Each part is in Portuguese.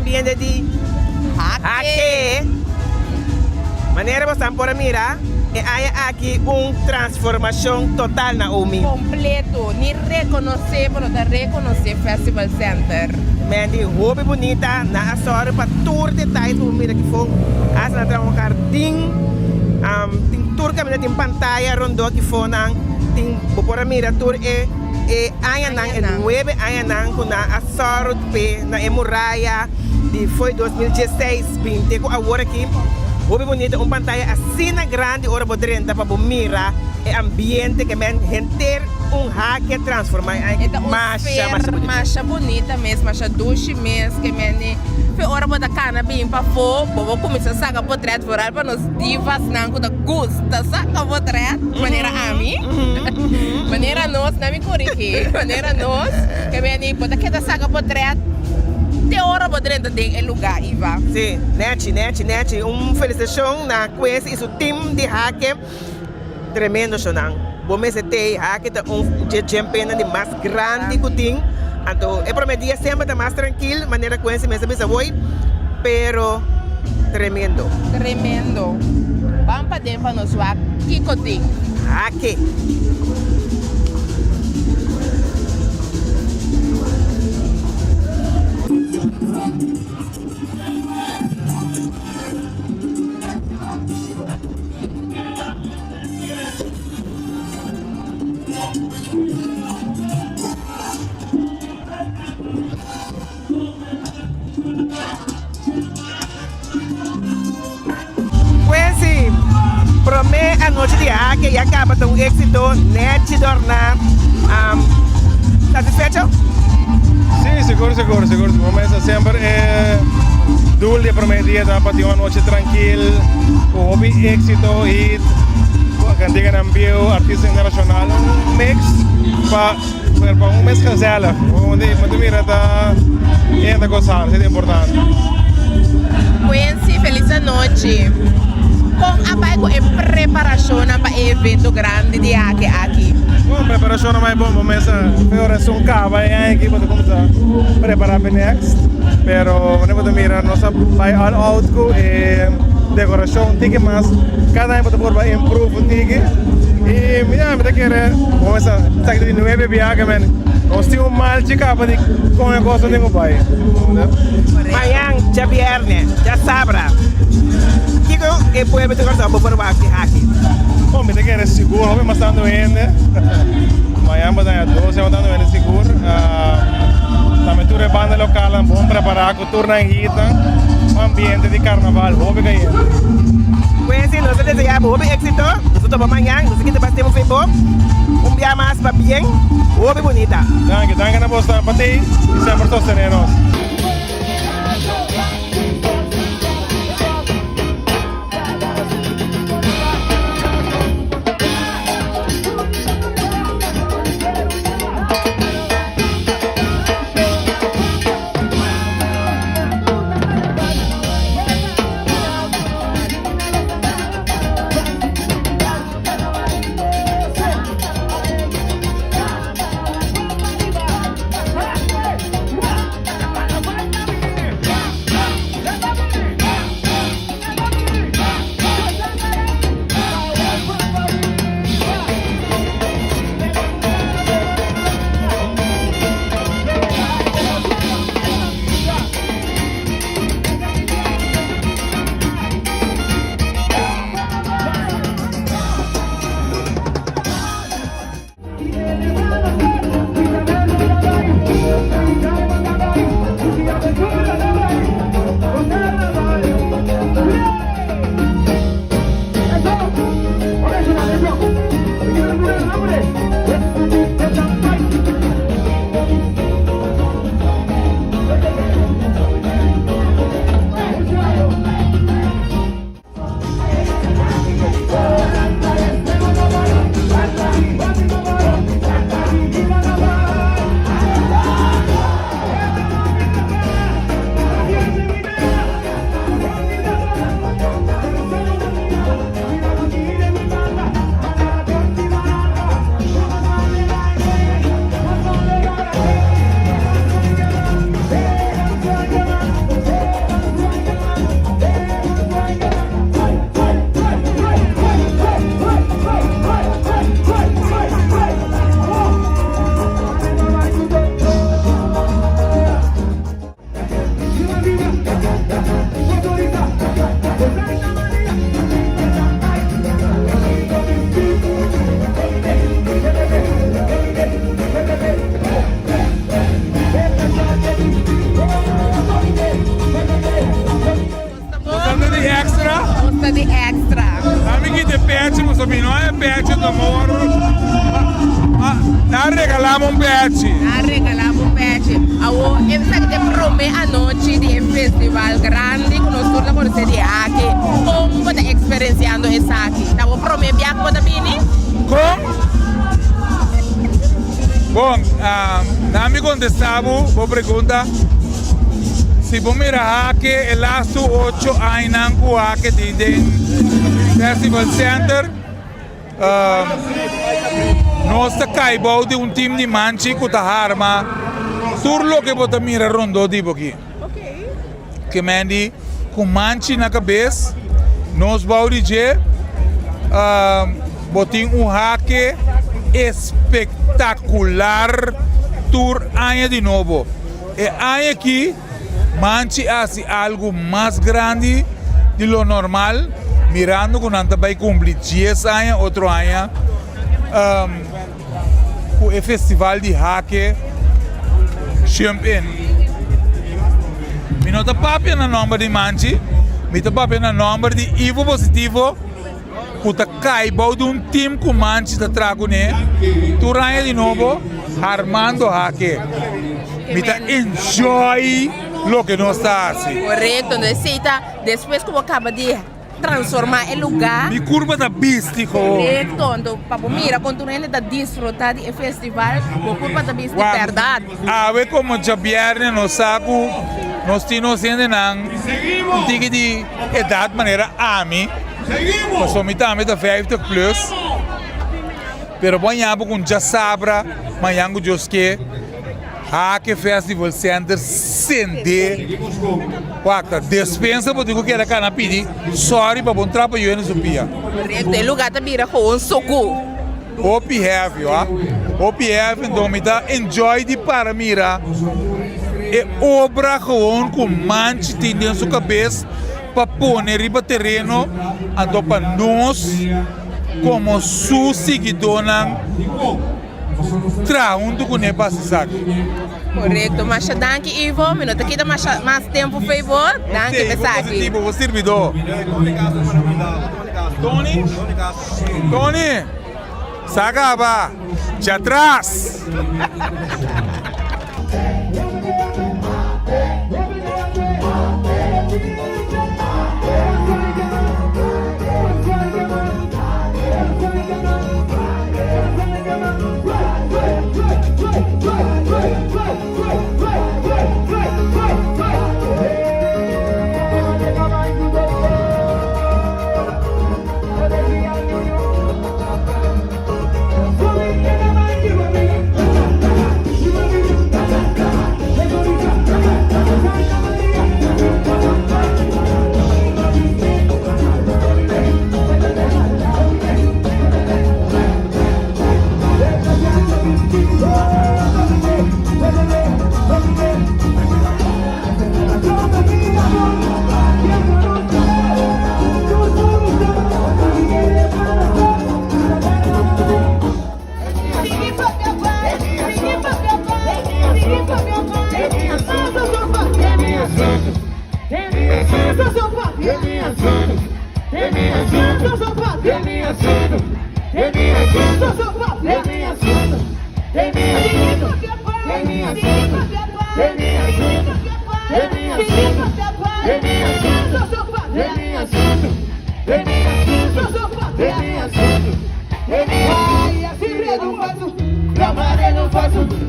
ambiente de Hake. Maneira você por mira, e aí aqui transformação total na Umi. Completo, ni reconhecer, pero da reconhecer Festival Center. Mendi hobby bonita na asora para tour de tijd mira que foi as na trabalhar ting tour kami na ting pantalla rondo que foi nang ting por mira tour ayanang e 9 ayanang kuna asora pe na emuraya de foi 2016-20 com agora aqui hobby bonita pantalla assim na grande hora podrenta para mira e ambiente que men gente Hake transforma em Masha bonita mesmo, masha duche mesmo, que meni foi hora botar cana bem para fora, bobo começar a sacar portrait foral para nós divas não que gosta sacar portrait, maneira a mim, maneira nós não me corrige, maneira nós que meni botar que da sacar portrait de hora botar dentro de lugar Iva. Sim, nete, felicitação na coisa isso time de Hake tremendo sonang. Bom mês tem aqui tá champion de mais grande que tem. Então, eu prometi sempre estar mais tranquilo, maneira com esse mês bisa voy, pero tremendo. Tremendo. Vamos para dentro para nós lá, que cotim. Aqui. A noite de Hake e acaba com um êxito net de tornar satisfeito? Sim, seguro. Começa sempre dulce prometia para ter uma noite tranquila, com hobby êxito e cantiga na bio artista internacional, mix para um mês casela, onde mira tá ainda gozando, isso é importante. Quincy, feliz noite. Com a baico é preparação para evento grande de aqui. Bom, preparação é mais bom, começa a um cabo aí aqui para começar a preparar para next, pero quando mira nossa vai all out com decoração tique mais, cada ano para por improve tique e minha me quer começa tá de 9 viagens, man. Nós temos mal de capa de com negócio nenhum pai. Amanhã, já viernes, já sabra. Que puede meter cosa por aqui. Bom, me quer seguro, mas estando ainda. Amanhã vai dar 12, estando ainda seguro. Também tudo é banda local, bom preparar com turna em Rita, ambiente de carnaval, hobby que é. Pues si nosotros deseamos hobby éxito, nosotros vamos mañana, nosotros que te pasemos Facebook, día más para bien, hobby bonita. Danke na vostra para ti e sempre sostenernos. Nosso não é pet do amor. Nós regalamos pet. Ah, regalamos um pet. Eu sei que te promete a noite de festival grande que nós todos vamos ter aqui. Como você está experienciando isso aqui? Tá bom, promete que você vini? Como? Bom, não me contestava a pergunta. Se você mirar aqui, é lá 8 anos aqui de Festival Center. Nós estamos de um time de manchi que está arma. Tudo que você mira rondo tipo aqui. Que mendi com manchi na cabeça. Nós vamos dizer, botem hack espetacular tour año de novo. E año aqui, manchi hace algo mais grande de lo normal, mirando que não vai cumprir 10 anos, outro ano. O festival de hack Champagne. Mi não está papia na número de manchi, mi está papia na número de Ivo positivo. Puta caibo de um time com manchi da trago né, turanha de novo, armando hack. Me tá enjoy lo que nós está assim. Correto, necessita depois que eu acaba de transformar o lugar. Mi curva da bístico. Correto, então para mira continuando a desfrutar do festival, a curva da bístico de verdade. A ver como já viernes nós saco, nós temos ainda um tique de idade maneira ami. Mas só me dá 50 plus. Pero amanhã com já sabra, amanhã com os que Hack Festival Center sende. Quacta dispensa porque eu quero cá na pedi. Sorry para bom trabalho no Sofia. Correto, o lugar tá vira com um soco. Hope have, ó. Hope have então me dá enjoy de para mira. E obra com manche em sua cabeça. Para pôr riba terreno, então para nós, como su seguidores, trabalhando com o passo. Correto, mas danke Ivo, me nota que dá mais tempo favor, danke Pesaki. O servidor. Tony, sagaba, já atrás.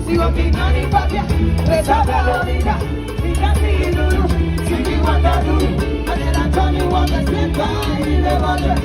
Sigo opinando y papia, resabe la vida, y casi duro, si mi guanta duro, adelantando y guanta siempre, y le vale,